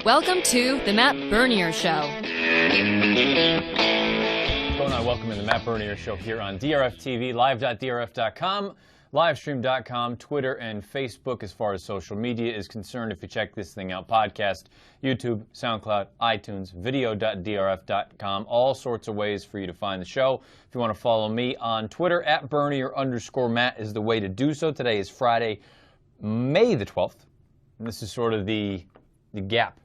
Welcome to the Matt Bernier Show. What's going on? Welcome to the Matt Bernier Show here on DRF TV, live.drf.com, livestream.com, Twitter, and Facebook as far as social media is concerned. If you check this thing out, podcast, YouTube, SoundCloud, iTunes, video.drf.com, all sorts of ways for you to find the show. If you want to follow me on Twitter, at Bernier_Matt is the way to do so. Today is Friday, May the 12th. And this is sort of the gap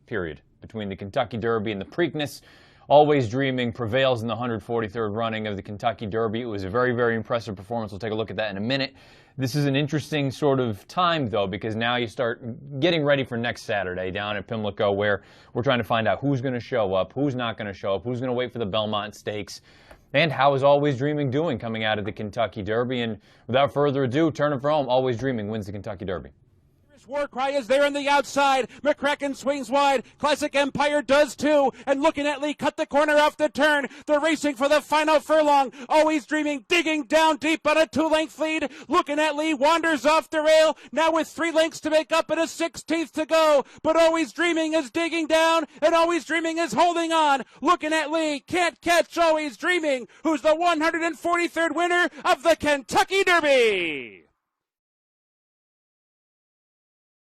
period between the Kentucky Derby and the Preakness. Always Dreaming prevails in the 143rd running of the Kentucky Derby. It was a very, very impressive performance. We'll take a look at that in a minute. This is an interesting sort of time, though, because now you start getting ready for next Saturday down at Pimlico, where we're trying to find out who's going to show up, who's not going to show up, who's going to wait for the Belmont Stakes, and how is Always Dreaming doing coming out of the Kentucky Derby. And without further ado, turn it for home. Always Dreaming wins the Kentucky Derby. War Cry is there on the outside. McCracken swings wide. Classic Empire does too. And Looking at Lee cut the corner off the turn. They're racing for the final furlong. Always Dreaming digging down deep on a 2-length lead. Looking at Lee wanders off the rail. Now with 3 lengths to make up and a 16th to go. But Always Dreaming is digging down and Always Dreaming is holding on. Looking at Lee can't catch Always Dreaming, who's the 143rd winner of the Kentucky Derby.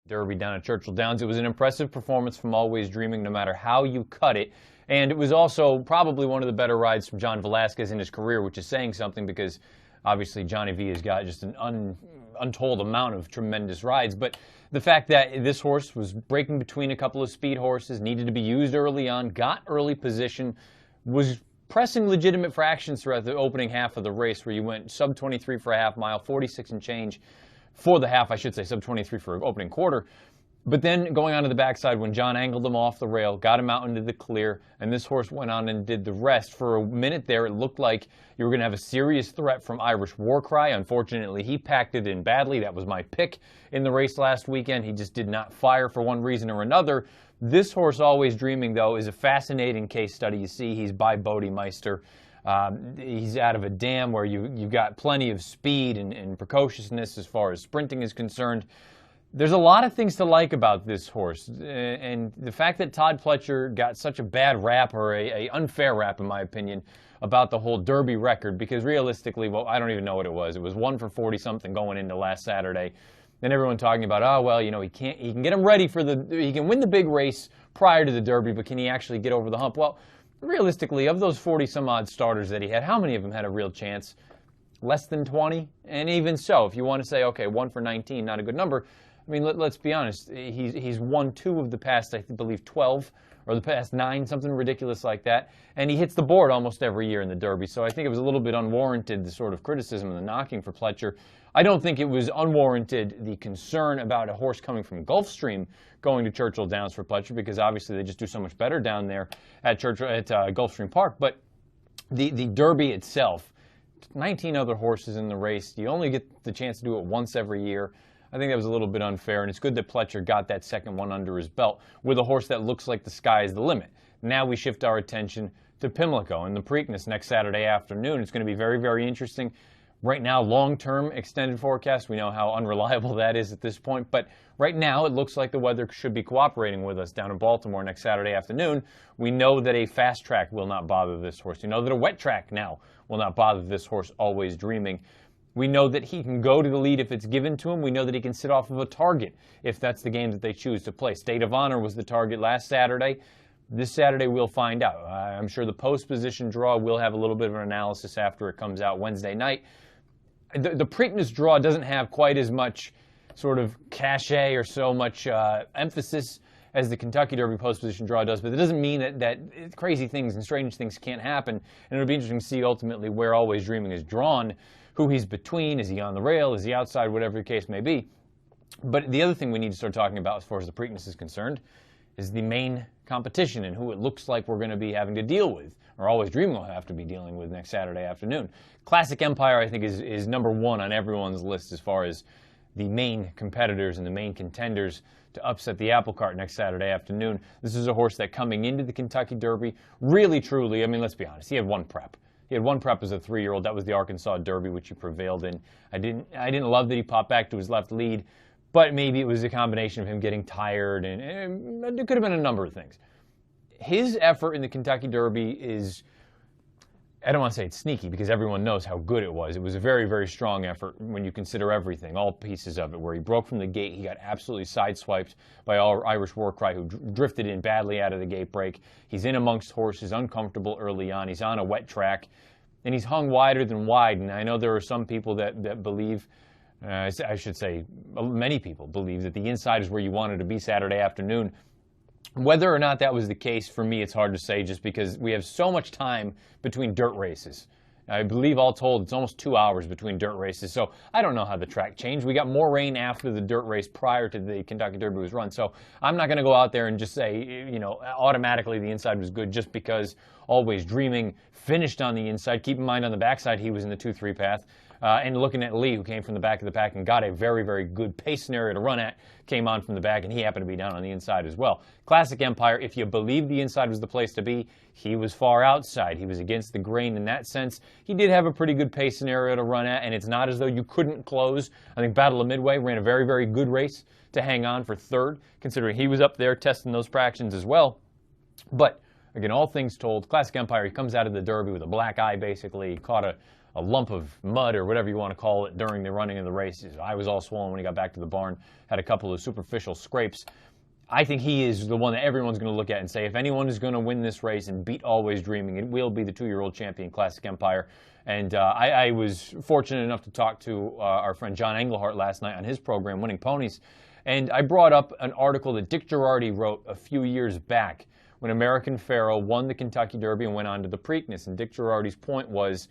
Derby down at Churchill Downs. It was an impressive performance from Always Dreaming, no matter how you cut it. And it was also probably one of the better rides from John Velasquez in his career, which is saying something because obviously Johnny V has got just an untold amount of tremendous rides. But the fact that this horse was breaking between a couple of speed horses, needed to be used early on, got early position, was pressing legitimate fractions throughout the opening half of the race, where you went sub 23 for a half mile, 46 and change. For the half, I should say, sub 23 for opening quarter. But then going on to the backside when John angled him off the rail, got him out into the clear, and this horse went on and did the rest. For a minute there, it looked like you were going to have a serious threat from Irish War Cry. Unfortunately, he packed it in badly. That was my pick in the race last weekend. He just did not fire for one reason or another. This horse, Always Dreaming, though, is a fascinating case study. You see, he's by Bodemeister. He's out of a dam where you've got plenty of speed and precociousness as far as sprinting is concerned. There's a lot of things to like about this horse, and the fact that Todd Pletcher got such a bad rap, or a unfair rap in my opinion, about the whole Derby record, because realistically, well, I don't even know what it was. It was 1 for 40-something going into last Saturday. Then everyone talking about, oh, well, you know, he can get him ready for he can win the big race prior to the Derby, but can he actually get over the hump? Well, realistically, of those 40-some-odd starters that he had, how many of them had a real chance? Less than 20? And even so, if you want to say, okay, 1 for 19, not a good number, I mean, let's be honest. He's won 2 of the past, I believe, 12, or the past 9, something ridiculous like that. And he hits the board almost every year in the Derby. So I think it was a little bit unwarranted, the sort of criticism and the knocking for Pletcher. I don't think it was unwarranted, the concern about a horse coming from Gulfstream going to Churchill Downs for Pletcher, because obviously they just do so much better down there at Gulfstream Park. But the Derby itself, 19 other horses in the race. You only get the chance to do it once every year. I think that was a little bit unfair, and it's good that Pletcher got that second one under his belt with a horse that looks like the sky is the limit. Now we shift our attention to Pimlico and the Preakness next Saturday afternoon. It's going to be very, very interesting. Right now, long-term extended forecast, we know how unreliable that is at this point, but right now it looks like the weather should be cooperating with us down in Baltimore next Saturday afternoon. We know that a fast track will not bother this horse. We know that a wet track now will not bother this horse, Always Dreaming. We know that he can go to the lead if it's given to him. We know that he can sit off of a target if that's the game that they choose to play. State of Honor was the target last Saturday. This Saturday we'll find out. I'm sure the post position draw will have a little bit of an analysis after it comes out Wednesday night. The Preakness draw doesn't have quite as much sort of cachet or so much emphasis as the Kentucky Derby post-position draw does, but it doesn't mean that crazy things and strange things can't happen, and it'll be interesting to see ultimately where Always Dreaming is drawn, who he's between, is he on the rail, is he outside, whatever the case may be. But the other thing we need to start talking about as far as the Preakness is concerned is the main competition and who it looks like we're going to be having to deal with, or Always Dreaming will have to be dealing with next Saturday afternoon. Classic Empire, I think, is number 1 on everyone's list as far as the main competitors and the main contenders to upset the apple cart next Saturday afternoon. This is a horse that coming into the Kentucky Derby, really, truly, I mean, let's be honest, he had one prep. He had one prep as a 3-year-old. That was the Arkansas Derby, which he prevailed in. I didn't love that he popped back to his left lead, but maybe it was a combination of him getting tired, and it could have been a number of things. His effort in the Kentucky Derby is, I don't want to say it's sneaky because everyone knows how good it was. It was a very, very strong effort when you consider everything, all pieces of it, where he broke from the gate. He got absolutely sideswiped by Irish War Cry, who drifted in badly out of the gate break. He's in amongst horses, uncomfortable early on. He's on a wet track, and he's hung wider than wide. And I know there are some people that believe, I should say many people believe, that the inside is where you wanted to be Saturday afternoon. Whether or not that was the case, for me, it's hard to say just because we have so much time between dirt races. I believe all told, it's almost 2 hours between dirt races. So I don't know how the track changed. We got more rain after the dirt race prior to the Kentucky Derby was run. So I'm not going to go out there and just say, automatically the inside was good just because Always Dreaming finished on the inside. Keep in mind on the backside, he was in the 2-3 path. And looking at Lee, who came from the back of the pack and got a very, very good pace scenario to run at, came on from the back, and he happened to be down on the inside as well. Classic Empire, if you believe the inside was the place to be, he was far outside. He was against the grain in that sense. He did have a pretty good pace scenario to run at, and it's not as though you couldn't close. I think Battle of Midway ran a very, very good race to hang on for third, considering he was up there testing those fractions as well. But, again, all things told, Classic Empire, he comes out of the Derby with a black eye, basically. He caught a lump of mud or whatever you want to call it during the running of the race. His eye was all swollen when he got back to the barn, had a couple of superficial scrapes. I think he is the one that everyone's going to look at and say, if anyone is going to win this race and beat Always Dreaming, it will be the 2-year-old champion, Classic Empire. And I was fortunate enough to talk to our friend John Englehart last night on his program, Winning Ponies. And I brought up an article that Dick Girardi wrote a few years back when American Pharoah won the Kentucky Derby and went on to the Preakness. And Dick Girardi's point was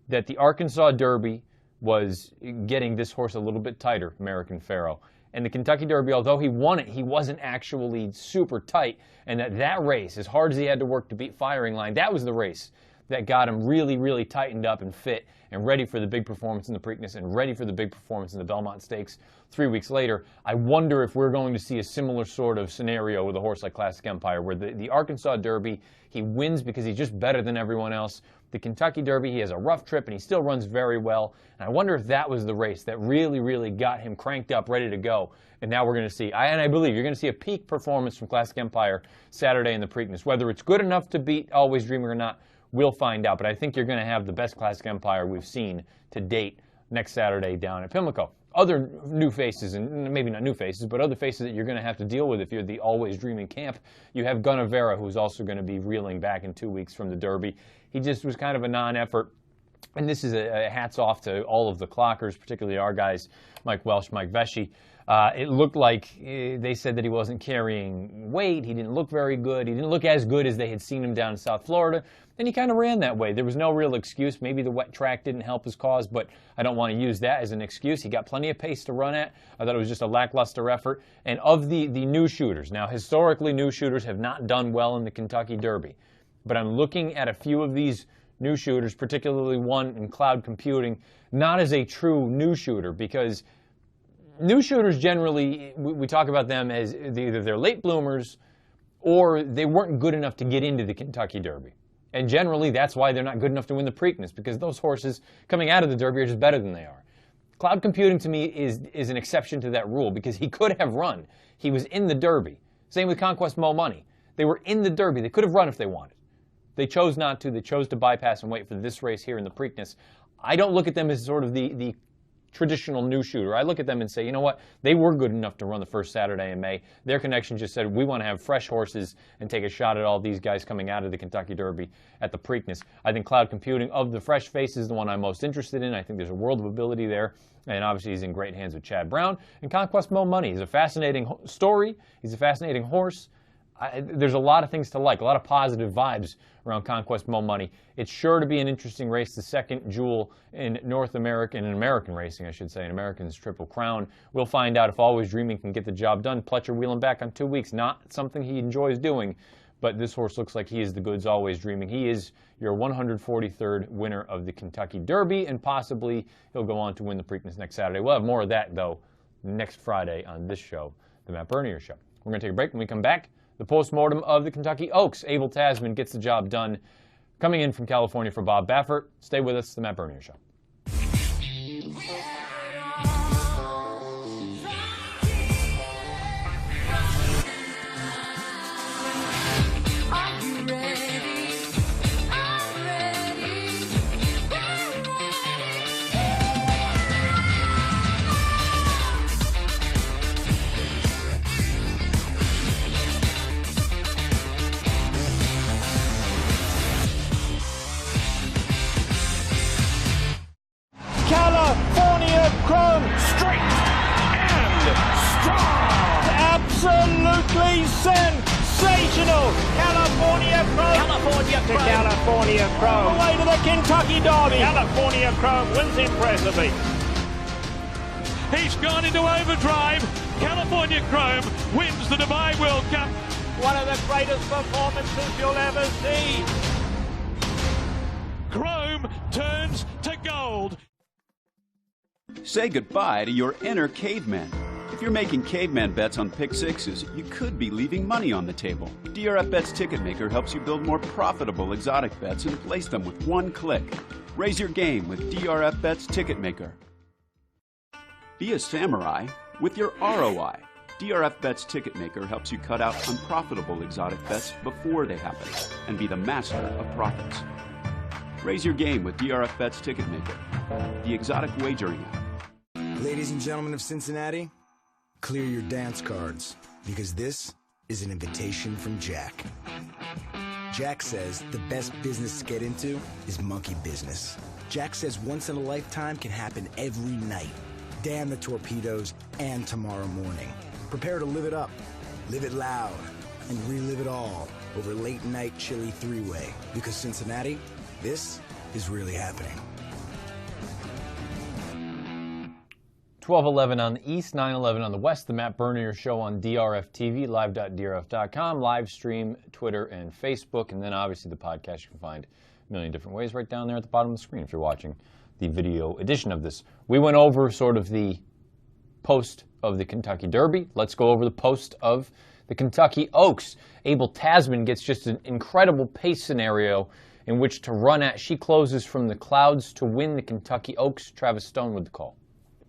that the Arkansas Derby was getting this horse a little bit tighter, American Pharoah. And the Kentucky Derby, although he won it, he wasn't actually super tight. And that race, as hard as he had to work to beat Firing Line, that was the race that got him really, really tightened up and fit and ready for the big performance in the Preakness and ready for the big performance in the Belmont Stakes 3 weeks later. I wonder if we're going to see a similar sort of scenario with a horse like Classic Empire, where the Arkansas Derby, he wins because he's just better than everyone else. The Kentucky Derby, he has a rough trip, and he still runs very well. And I wonder if that was the race that really, really got him cranked up, ready to go. And now we're going to see, and I believe you're going to see a peak performance from Classic Empire Saturday in the Preakness. Whether it's good enough to beat Always Dreaming or not, we'll find out. But I think you're going to have the best Classic Empire we've seen to date next Saturday down at Pimlico. Other new faces, and maybe not new faces, but other faces that you're going to have to deal with if you're the Always Dreaming camp. You have Gunnevera, who's also going to be reeling back in 2 weeks from the Derby. He just was kind of a non-effort. And this is a hats off to all of the clockers, particularly our guys, Mike Welsh, Mike Vesci. It looked like they said that he wasn't carrying weight. He didn't look very good. He didn't look as good as they had seen him down in South Florida. And he kind of ran that way. There was no real excuse. Maybe the wet track didn't help his cause, but I don't want to use that as an excuse. He got plenty of pace to run at. I thought it was just a lackluster effort. And of the new shooters, now historically new shooters have not done well in the Kentucky Derby. But I'm looking at a few of these new shooters, particularly one in Cloud Computing, not as a true new shooter, because new shooters generally, we talk about them as either they're late bloomers or they weren't good enough to get into the Kentucky Derby. And generally, that's why they're not good enough to win the Preakness, because those horses coming out of the Derby are just better than they are. Cloud Computing, to me, is an exception to that rule, because he could have run. He was in the Derby. Same with Conquest Mo Money. They were in the Derby. They could have run if they wanted. They chose not to. They chose to bypass and wait for this race here in the Preakness. I don't look at them as sort of the traditional new shooter. I look at them and say, you know what? They were good enough to run the first Saturday in May. Their connection just said, we want to have fresh horses and take a shot at all these guys coming out of the Kentucky Derby at the Preakness. I think Cloud Computing, of the fresh faces, is the one I'm most interested in. I think there's a world of ability there. And obviously he's in great hands with Chad Brown. And Conquest Mo Money. He's a fascinating story. He's a fascinating horse. There's a lot of things to like, a lot of positive vibes around Conquest Mo Money. It's sure to be an interesting race, the second jewel in North American, in American racing, I should say, in American's Triple Crown. We'll find out if Always Dreaming can get the job done. Pletcher wheeling back on 2 weeks, not something he enjoys doing, but this horse looks like he is the goods, Always Dreaming. He is your 143rd winner of the Kentucky Derby, and possibly he'll go on to win the Preakness next Saturday. We'll have more of that, though, next Friday on this show, the Matt Bernier Show. We're going to take a break. When we come back, the postmortem of the Kentucky Oaks. Abel Tasman gets the job done. Coming in from California for Bob Baffert. Stay with us, the Matt Bernier Show. He's sensational. California Chrome. All the way to the Kentucky Derby. California Chrome wins impressively. He's gone into overdrive. California Chrome wins the Dubai World Cup. One of the greatest performances you'll ever see. Chrome turns to gold. Say goodbye to your inner caveman. If you're making caveman bets on pick sixes, you could be leaving money on the table. DRF Bets Ticket Maker helps you build more profitable exotic bets and place them with one click. Raise your game with DRF Bets Ticket Maker. Be a samurai with your ROI. DRF Bets Ticket Maker helps you cut out unprofitable exotic bets before they happen and be the master of profits. Raise your game with DRF Bets Ticket Maker, the exotic wagering app. Ladies and gentlemen of Cincinnati, clear your dance cards, because this is an invitation from Jack. Jack says the best business to get into is monkey business. Jack says once in a lifetime can happen every night. Damn the torpedoes and tomorrow morning. Prepare to live it up, live it loud, and relive it all over late night chilly three-way. Because Cincinnati, this is really happening. 12:11 on the East, 9:11 on the West. The Matt Bernier Show on DRF TV, live.drf.com, live stream, Twitter, and Facebook. And then obviously the podcast you can find a million different ways right down there at the bottom of the screen if you're watching the video edition of this. We went over sort of the post of the Kentucky Derby. Let's go over the post of the Kentucky Oaks. Abel Tasman gets just an incredible pace scenario in which to run at. She closes from the clouds to win the Kentucky Oaks. Travis Stone with the call.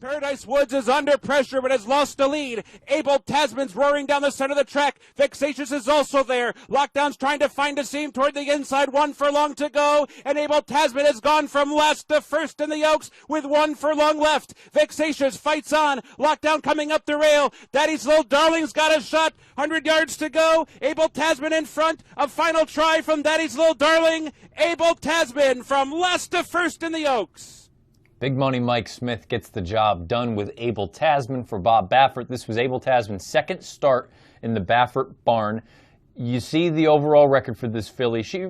Paradise Woods is under pressure but has lost the lead. Abel Tasman's roaring down the center of the track. Vexatious is also there. Lockdown's trying to find a seam toward the inside. 1 furlong to go. And Abel Tasman has gone from last to first in the Oaks with 1 furlong left. Vexatious fights on. Lockdown coming up the rail. Daddy's Little Darling's got a shot. 100 yards to go. Abel Tasman in front. A final try from Daddy's Little Darling. Abel Tasman from last to first in the Oaks. Big Money Mike Smith gets the job done with Abel Tasman for Bob Baffert. This was Abel Tasman's second start in the Baffert barn. You see the overall record for this filly. She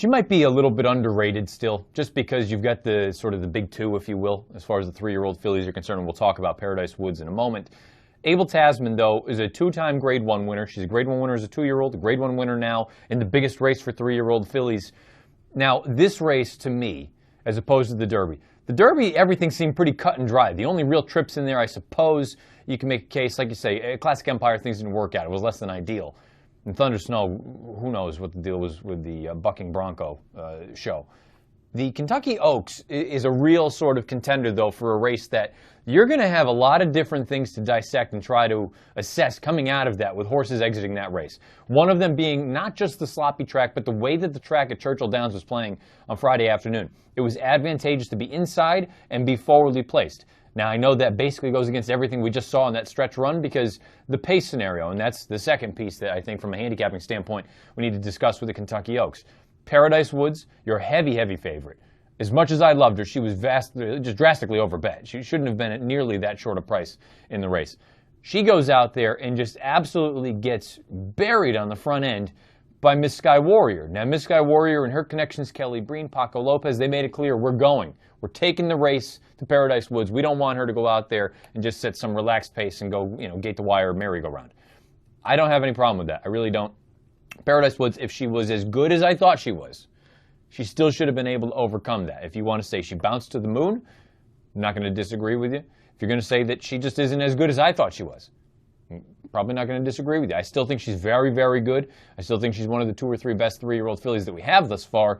might be a little bit underrated still, just because you've got the sort of the big two, if you will, as far as the 3-year-old fillies are concerned. We'll talk about Paradise Woods in a moment. Abel Tasman, though, is a 2-time Grade 1 winner. She's a Grade 1 winner as a 2-year-old, a Grade 1 winner now in the biggest race for 3-year-old fillies. Now, this race, to me, as opposed to the Derby. The Derby, everything seemed pretty cut and dry. The only real trips in there, I suppose, you can make a case, like you say, Classic Empire, things didn't work out. It was less than ideal. And Thunder Snow, who knows what the deal was with the Bucking Bronco show. The Kentucky Oaks is a real sort of contender, though, for a race that you're going to have a lot of different things to dissect and try to assess coming out of that with horses exiting that race. One of them being not just the sloppy track, but the way that the track at Churchill Downs was playing on Friday afternoon. It was advantageous to be inside and be forwardly placed. Now, I know that basically goes against everything we just saw in that stretch run because the pace scenario, and that's the second piece that I think from a handicapping standpoint we need to discuss with the Kentucky Oaks. Paradise Woods, your heavy, heavy favorite. As much as I loved her, she was just drastically overbet. She shouldn't have been at nearly that short a price in the race. She goes out there and just absolutely gets buried on the front end by Miss Sky Warrior. Now, Miss Sky Warrior and her connections, Kelly Breen, Paco Lopez, they made it clear, we're going. We're taking the race to Paradise Woods. We don't want her to go out there and just set some relaxed pace and go, gate the wire merry-go-round. I don't have any problem with that. I really don't. Paradise Woods, if she was as good as I thought she was, she still should have been able to overcome that. If you want to say she bounced to the moon, I'm not going to disagree with you. If you're going to say that she just isn't as good as I thought she was, I'm probably not going to disagree with you. I still think she's very, very good. I still think she's one of the 2 or 3 best 3-year-old fillies that we have thus far.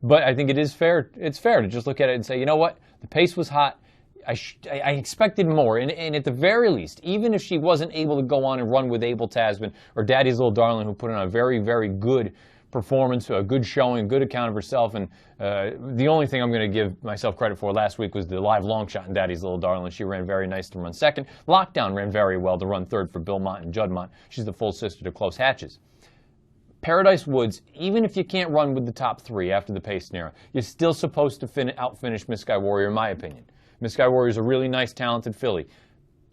But I think it is fair. It's fair to just look at it and say, you know what? The pace was hot. I expected more. And at the very least, even if she wasn't able to go on and run with Abel Tasman or Daddy's Little Darling, who put in a very, very good performance, a good showing, a good account of herself. And the only thing I'm going to give myself credit for last week was the live long shot in Daddy's Little Darling. She ran very nice to run second. Lockdown ran very well to run third for Belmont and Juddmont. She's the full sister to Close Hatches. Paradise Woods, even if you can't run with the top 3 after the pace scenario, you're still supposed to outfinish Miss Sky Warrior, in my opinion. Miss Sky Warrior is a really nice, talented filly.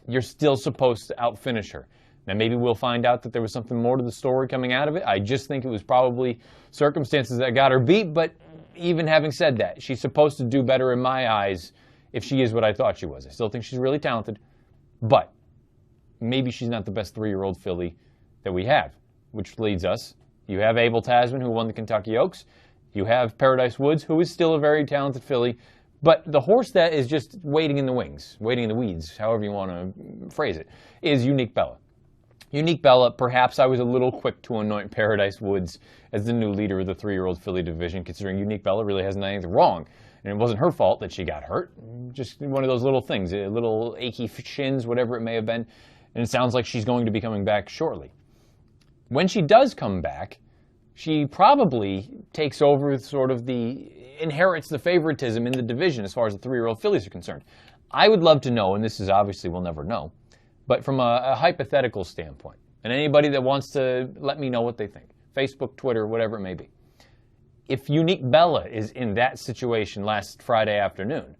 You're still supposed to outfinish her. Now, maybe we'll find out that there was something more to the story coming out of it. I just think it was probably circumstances that got her beat, but even having said that, she's supposed to do better in my eyes if she is what I thought she was. I still think she's really talented, but maybe she's not the best 3-year-old filly that we have, which leads us. You have Abel Tasman, who won the Kentucky Oaks. You have Paradise Woods, who is still a very talented filly, but the horse that is just waiting in the wings, waiting in the weeds, however you want to phrase it, is Unique Bella. Unique Bella, perhaps I was a little quick to anoint Paradise Woods as the new leader of the 3-year-old filly division, considering Unique Bella really hasn't done anything wrong. And it wasn't her fault that she got hurt. Just one of those little things, little achy shins, whatever it may have been. And it sounds like she's going to be coming back shortly. When she does come back, she probably takes over inherits the favoritism in the division as far as the 3-year-old fillies are concerned. I would love to know, and this is obviously we'll never know, but from a hypothetical standpoint, and anybody that wants to let me know what they think, Facebook, Twitter, whatever it may be, if Unique Bella is in that situation last Friday afternoon,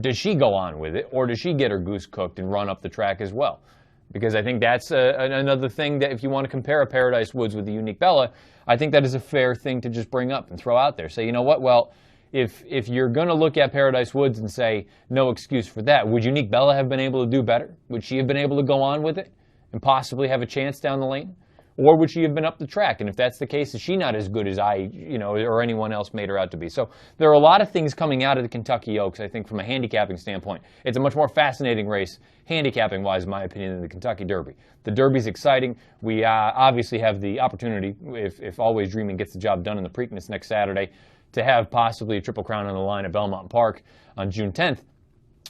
does she go on with it, or does she get her goose cooked and run up the track as well? Because I think that's another thing that if you want to compare a Paradise Woods with the Unique Bella, I think that is a fair thing to just bring up and throw out there. Say, you know what, well, if you're going to look at Paradise Woods and say, no excuse for that, would Unique Bella have been able to do better? Would she have been able to go on with it and possibly have a chance down the lane? Or would she have been up the track? And if that's the case, is she not as good as or anyone else made her out to be? So there are a lot of things coming out of the Kentucky Oaks, I think, from a handicapping standpoint. It's a much more fascinating race, handicapping-wise, in my opinion, than the Kentucky Derby. The Derby's exciting. We obviously have the opportunity, if Always Dreaming gets the job done in the Preakness next Saturday, to have possibly a Triple Crown on the line at Belmont Park on June 10th.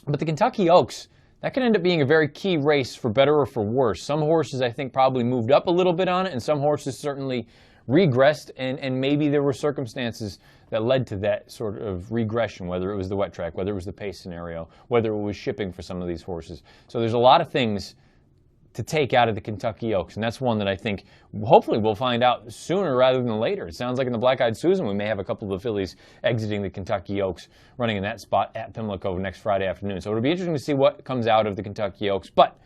But the Kentucky Oaks, that can end up being a very key race for better or for worse. Some horses, I think, probably moved up a little bit on it, and some horses certainly regressed, and maybe there were circumstances that led to that sort of regression, whether it was the wet track, whether it was the pace scenario, whether it was shipping for some of these horses. So there's a lot of things to take out of the Kentucky Oaks, and that's one that I think hopefully we'll find out sooner rather than later. It sounds like in the Black-Eyed Susan we may have a couple of the fillies exiting the Kentucky Oaks, running in that spot at Pimlico next Friday afternoon. So it'll be interesting to see what comes out of the Kentucky Oaks. But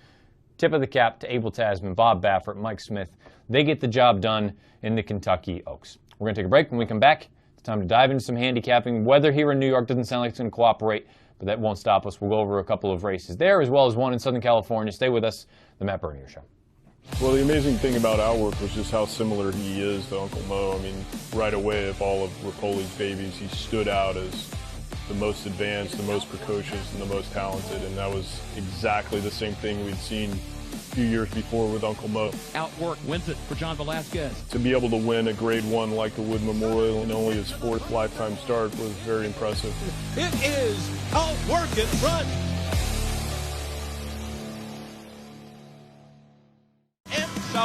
tip of the cap to Abel Tasman, Bob Baffert, Mike Smith. They get the job done in the Kentucky Oaks. We're going to take a break. When we come back, it's time to dive into some handicapping. Weather here in New York doesn't sound like it's going to cooperate, but that won't stop us. We'll go over a couple of races there, as well as one in Southern California. Stay with us, the Matt Bernier Show. Well, the amazing thing about our work was just how similar he is to Uncle Mo. I mean, right away, of all of Rapoli's babies, he stood out as the most advanced, the most precocious, and the most talented, and that was exactly the same thing we'd seen a few years before with Uncle Mo. Outwork wins it for John Velasquez. To be able to win a Grade 1 like the Wood Memorial in only his 4th lifetime start was very impressive. It is Outwork in front.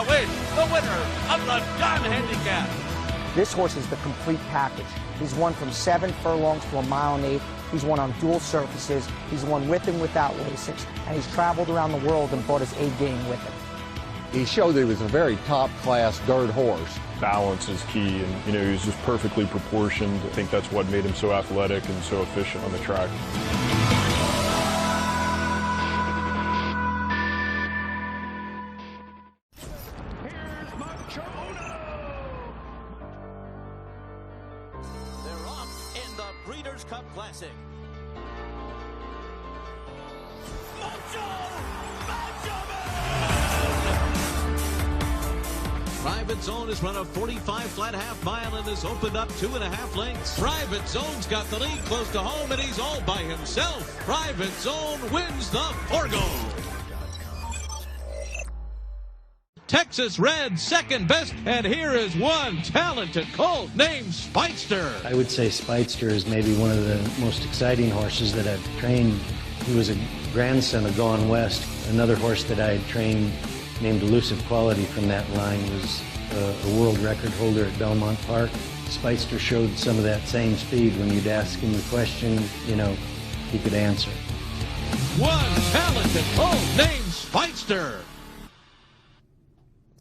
Win, the winner of the Gun Handicap. This horse is the complete package. He's won from 7 furlongs to 1.1 miles. He's won on dual surfaces. He's won with and without Lasix, and he's traveled around the world and brought his A game with him. He showed that he was a very top-class dirt horse. Balance is key, and he was just perfectly proportioned. I think that's what made him so athletic and so efficient on the track. Private Zone has run a 45 flat half mile and has opened up 2.5 lengths. Private Zone's got the lead close to home and he's all by himself. Private Zone wins the Forgo. Texas Red second best, and here is one talented colt named Speightster. I would say Speightster is maybe one of the most exciting horses that I've trained. He was a grandson of Gone West. Another horse that I had trained named Elusive Quality from that line was a world record holder at Belmont Park. Speightster showed some of that same speed. When you'd ask him the question, he could answer. One talented colt named Speightster.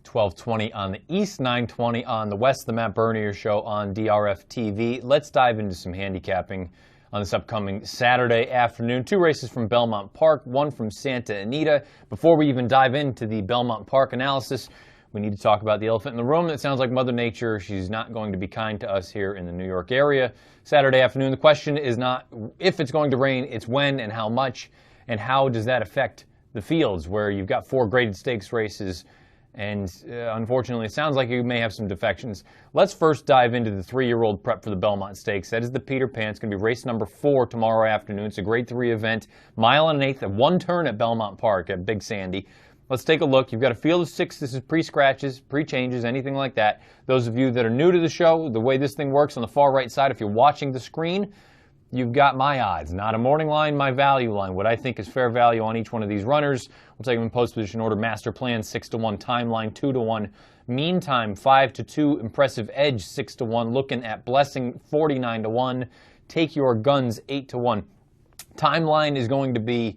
12:20 on the East, 9:20 on the West, the Matt Bernier Show on DRF TV. Let's dive into some handicapping on this upcoming Saturday afternoon. 2 races from Belmont Park, 1 from Santa Anita. Before we even dive into the Belmont Park analysis, we need to talk about the elephant in the room. It sounds like Mother Nature, she's not going to be kind to us here in the New York area. Saturday afternoon, the question is not if it's going to rain, it's when and how much, and how does that affect the fields where you've got 4 graded stakes races, and unfortunately, it sounds like you may have some defections. Let's first dive into the 3-year-old prep for the Belmont Stakes. That is the Peter Pan. It's going to be race number 4 tomorrow afternoon. It's a Grade 3 event, 1 1/8 at 1 turn at Belmont Park at Big Sandy. Let's take a look. You've got a field of 6. This is pre-scratches, pre-changes, anything like that. Those of you that are new to the show, the way this thing works on the far right side, if you're watching the screen, you've got my odds, not a morning line, my value line, what I think is fair value on each one of these runners. We'll take them in post position order. Master Plan 6-1, Timeline 2-1, Meantime 5-2, Impressive Edge 6-1, Looking at Blessing 49-1, Take Your Guns 8-1. Timeline is going to be,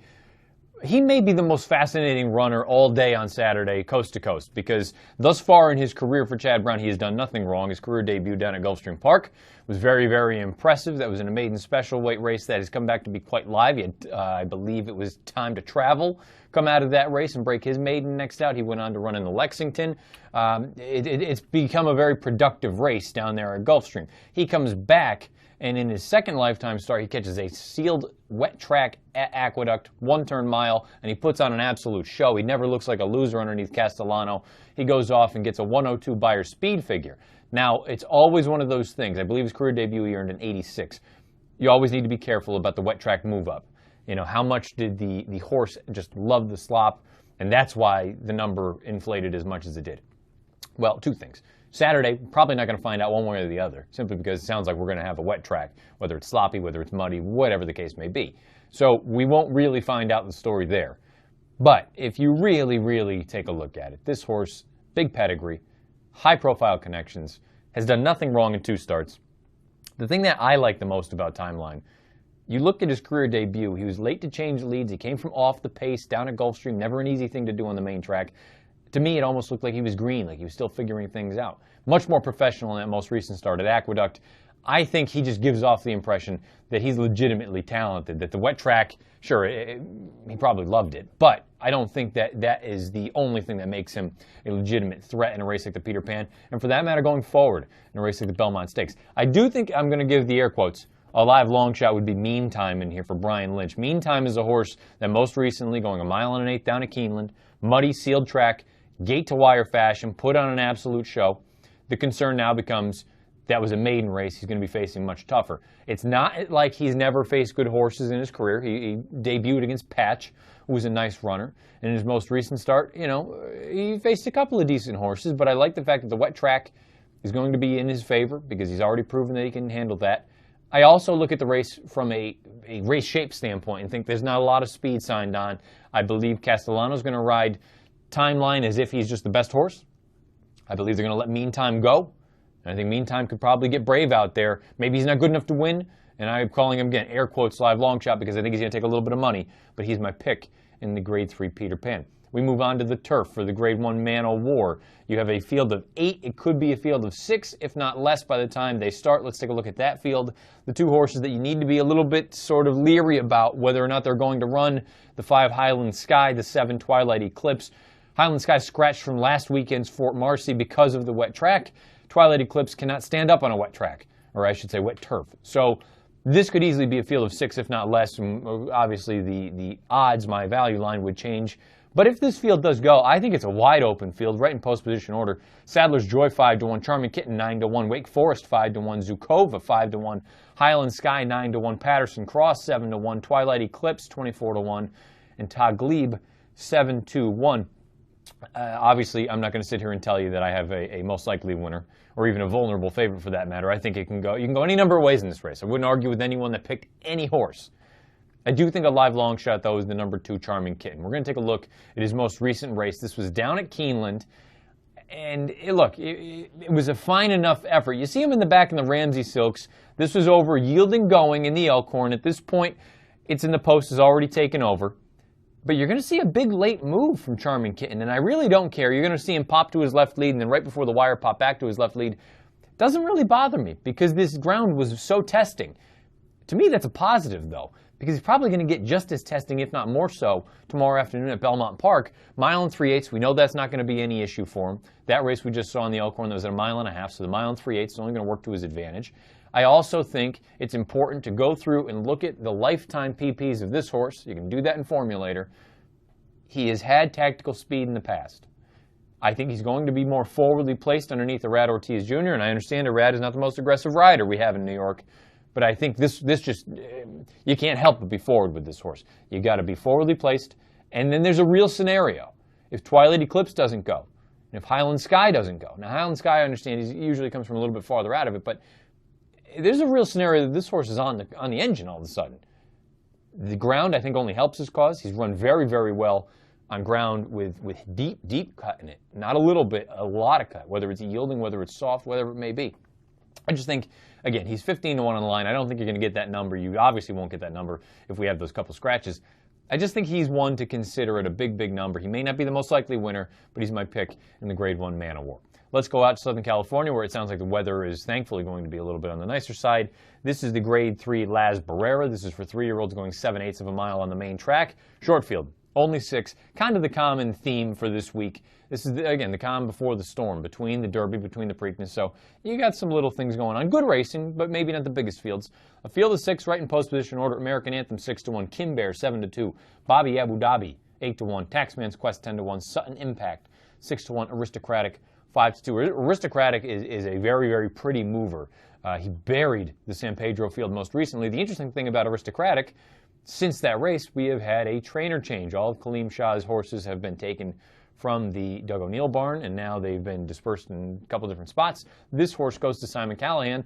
he may be the most fascinating runner all day on Saturday, coast to coast, because thus far in his career for Chad Brown, he has done nothing wrong. His career debut down at Gulfstream Park was very, very impressive. That was in a maiden special weight race that has come back to be quite live. He had, I believe it was Time to Travel, come out of that race and break his maiden next out. He went on to run in the Lexington. It's become a very productive race down there at Gulfstream. He comes back, and in his second lifetime start, he catches a sealed wet track at Aqueduct, 1-turn mile, and he puts on an absolute show. He never looks like a loser underneath Castellano. He goes off and gets a 102 Beyer speed figure. Now, it's always one of those things. I believe his career debut, he earned an 86. You always need to be careful about the wet track move up. You know, how much did the horse just love the slop? And that's why the number inflated as much as it did. Well, 2 things. Saturday, probably not going to find out one way or the other, simply because it sounds like we're going to have a wet track, whether it's sloppy, whether it's muddy, whatever the case may be. So we won't really find out the story there. But if you really, really take a look at it, this horse, big pedigree, high-profile connections, has done nothing wrong in 2 starts. The thing that I like the most about Timeline, you look at his career debut, he was late to change leads. He came from off the pace down at Gulfstream, never an easy thing to do on the main track. To me, it almost looked like he was green, like he was still figuring things out. Much more professional in that most recent start at Aqueduct. I think he just gives off the impression that he's legitimately talented, that the wet track, sure, he probably loved it, but I don't think that that is the only thing that makes him a legitimate threat in a race like the Peter Pan, and for that matter, going forward in a race like the Belmont Stakes. I do think I'm going to give the air quotes. A live long shot would be Meantime in here for Brian Lynch. Meantime is a horse that most recently, going 1 1/8 down at Keeneland, muddy, sealed track, gate-to-wire fashion, put on an absolute show. The concern now becomes that was a maiden race. He's going to be facing much tougher. It's not like he's never faced good horses in his career. He debuted against Patch, who was a nice runner. And in his most recent start, you know, he faced a couple of decent horses, but I like the fact that the wet track is going to be in his favor because he's already proven that he can handle that. I also look at the race from a race shape standpoint and think there's not a lot of speed signed on. I believe Castellano's going to ride Timeline as if he's just the best horse. I believe they're going to let Meantime go. And I think Meantime could probably get brave out there. Maybe he's not good enough to win. And I'm calling him, again, air quotes, live long shot because I think he's going to take a little bit of money. But he's my pick in the Grade 3 Peter Pan. We move on to the turf for the Grade 1 Man o' War. You have a field of 8. It could be a field of 6, if not less, by the time they start. Let's take a look at that field. The 2 horses that you need to be a little bit sort of leery about whether or not they're going to run, the 5 Highland Sky, the 7 Twilight Eclipse. Highland Sky scratched from last weekend's Fort Marcy because of the wet track. Twilight Eclipse cannot stand up on a wet track, or I should say wet turf. So this could easily be a field of 6, if not less. And obviously, the odds, my value line, would change. But if this field does go, I think it's a wide open field, right in post position order. Sadler's Joy 5-1, Charming Kitten 9-1, Wake Forest 5-1, Zukova 5-1, Highland Sky 9-1, Patterson Cross 7-1, Twilight Eclipse 24-1, and Taglib 7-1. Obviously, I'm not going to sit here and tell you that I have a most likely winner, or even a vulnerable favorite for that matter. I think it can go. You can go any number of ways in this race. I wouldn't argue with anyone that picked any horse. I do think a live long shot, though, is the number 2 Charming Kitten. We're going to take a look at his most recent race. This was down at Keeneland, and look, it was a fine enough effort. You see him in the back in the Ramsey Silks. This was over yielding going in the Elkhorn. At this point, it's in the post, is already taken over. But you're going to see a big late move from Charming Kitten, and I really don't care. You're going to see him pop to his left lead, and then right before the wire pop back to his left lead. Doesn't really bother me because this ground was so testing. To me, that's a positive, though, because he's probably going to get just as testing, if not more so, tomorrow afternoon at Belmont Park. Mile and 3/8, we know that's not going to be any issue for him. That race we just saw in the Elkhorn, that was at a 1.5 miles, so the 1 3/8 is only going to work to his advantage. I also think it's important to go through and look at the lifetime PPs of this horse. You can do that in Formulator. He has had tactical speed in the past. I think he's going to be more forwardly placed underneath Irad Ortiz Jr., and I understand Irad is not the most aggressive rider we have in New York, but I think this just, you can't help but be forward with this horse. You got to be forwardly placed, and then there's a real scenario. If Twilight Eclipse doesn't go, and if Highland Sky doesn't go. Now, Highland Sky, I understand, he usually comes from a little bit farther out of it, but there's a real scenario that this horse is on the engine all of a sudden. The ground, I think, only helps his cause. He's run very, very well on ground with deep, deep cut in it. Not a little bit, a lot of cut, whether it's yielding, whether it's soft, whatever it may be. I just think, again, he's 15-1 on the line. I don't think you're going to get that number. You obviously won't get that number if we have those couple scratches. I just think he's one to consider at a big, big number. He may not be the most likely winner, but he's my pick in the Grade 1 Man of War. Let's go out to Southern California, where it sounds like the weather is thankfully going to be a little bit on the nicer side. This is the Grade 3 Las Barrera. This is for 3-year-olds going 7/8 of a mile on the main track. Short field, only 6. Kind of the common theme for this week. This is, again, the calm before the storm, between the Derby, between the Preakness. So you got some little things going on. Good racing, but maybe not the biggest fields. A field of 6 right in post position order. American Anthem 6-1. Kim Bear 7-2. Bobby Abu Dhabi 8-1. Taxman's Quest 10-1. Sutton Impact 6-1. Aristocratic 5-2. Aristocratic is a very, very pretty mover. He buried the San Pedro field most recently. The interesting thing about Aristocratic, since that race, we have had a trainer change. All of Kaleem Shah's horses have been taken from the Doug O'Neill barn, and now they've been dispersed in a couple different spots. This horse goes to Simon Callahan.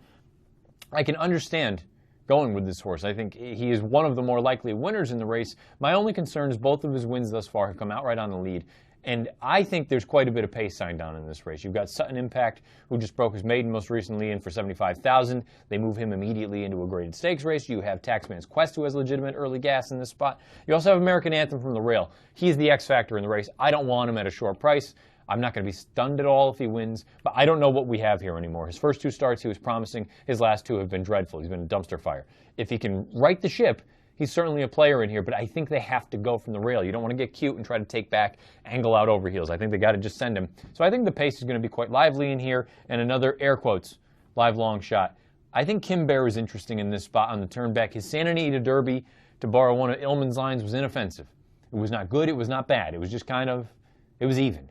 I can understand going with this horse. I think he is one of the more likely winners in the race. My only concern is both of his wins thus far have come outright on the lead. And I think there's quite a bit of pace signed on in this race. You've got Sutton Impact, who just broke his maiden most recently in for $75,000. They move him immediately into a graded stakes race. You have Taxman's Quest, who has legitimate early gas in this spot. You also have American Anthem from the rail. He's the X factor in the race. I don't want him at a short price. I'm not going to be stunned at all if he wins, but I don't know what we have here anymore. His first 2 starts, he was promising. His last 2 have been dreadful. He's been a dumpster fire. If he can right the ship, he's certainly a player in here, but I think they have to go from the rail. You don't want to get cute and try to take back, angle out over heels. I think they got to just send him. So I think the pace is going to be quite lively in here. And another, air quotes, live long shot. I think Kim Bear is interesting in this spot on the turn back. His Santa Anita Derby, to borrow one of Illman's lines, was inoffensive. It was not good. It was not bad. It was just kind of, it was even.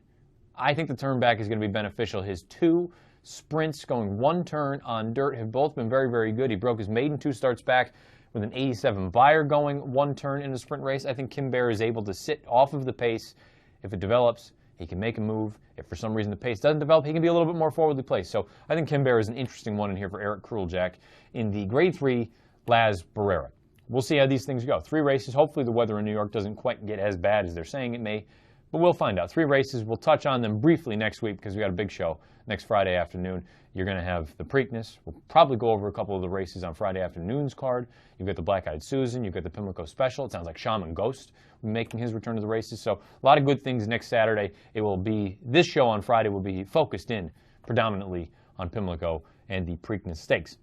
I think the turn back is going to be beneficial. His 2 sprints going 1 turn on dirt have both been very, very good. He broke his maiden 2 starts back with an 87 buyer going 1 turn in a sprint race. I think Kim Bear is able to sit off of the pace. If it develops, he can make a move. If for some reason the pace doesn't develop, he can be a little bit more forwardly placed. So I think Kim Bear is an interesting one in here for Eric Kruljack in the Grade 3 Las Barrera. We'll see how these things go. 3 races. Hopefully the weather in New York doesn't quite get as bad as they're saying it may, but we'll find out. 3 races. We'll touch on them briefly next week because we got a big show next Friday afternoon. You're going to have the Preakness. We'll probably go over a couple of the races on Friday afternoon's card. You've got the Black-Eyed Susan. You've got the Pimlico Special. It sounds like Shaman Ghost making his return to the races. So a lot of good things next Saturday. It will be, this show on Friday will be focused in predominantly on Pimlico and the Preakness Stakes.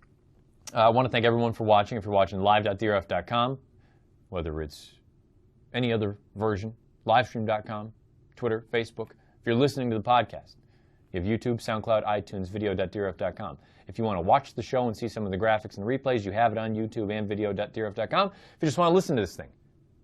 I want to thank everyone for watching. If you're watching live.drf.com, whether it's any other version, livestream.com, Twitter, Facebook. If you're listening to the podcast, you have YouTube, SoundCloud, iTunes, video.drf.com. If you want to watch the show and see some of the graphics and the replays, you have it on YouTube and video.drf.com. If you just want to listen to this thing,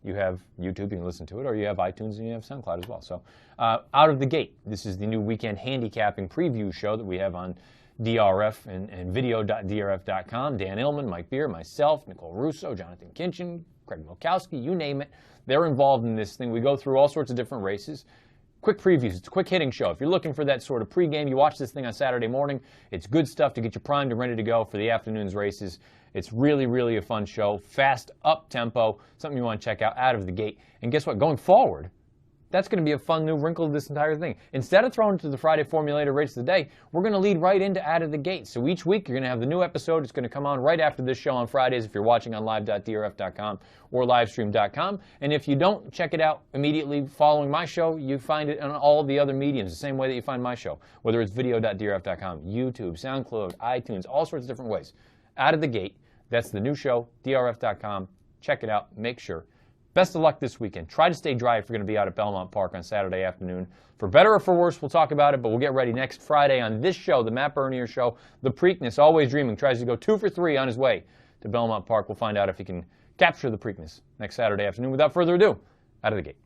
you have YouTube, you can listen to it, or you have iTunes and you have SoundCloud as well. So out of the gate, this is the new weekend handicapping preview show that we have on DRF and video.drf.com. Dan Illman, Mike Beer, myself, Nicole Russo, Jonathan Kinchin, Craig Milkowski, you name it. They're involved in this thing. We go through all sorts of different races. Quick previews. It's a quick hitting show. If you're looking for that sort of pregame, you watch this thing on Saturday morning. It's good stuff to get you primed and ready to go for the afternoon's races. It's really, really a fun show. Fast, up tempo, something you want to check out of the gate. And guess what? Going forward, that's going to be a fun new wrinkle of this entire thing. Instead of throwing to the Friday Formulator Race of the Day, we're going to lead right into Out of the Gate. So each week you're going to have the new episode. It's going to come on right after this show on Fridays if you're watching on live.drf.com or livestream.com. And if you don't check it out immediately following my show, you find it on all the other mediums, the same way that you find my show, whether it's video.drf.com, YouTube, SoundCloud, iTunes, all sorts of different ways. Out of the Gate, That's the new show, drf.com. Check it out. Make sure. Best of luck this weekend. Try to stay dry if you're going to be out at Belmont Park on Saturday afternoon. For better or for worse, we'll talk about it, but we'll get ready next Friday on this show, the Matt Bernier Show. The Preakness, always dreaming, tries to go 2 for 3 on his way to Belmont Park. We'll find out if he can capture the Preakness next Saturday afternoon. Without further ado, out of the gate.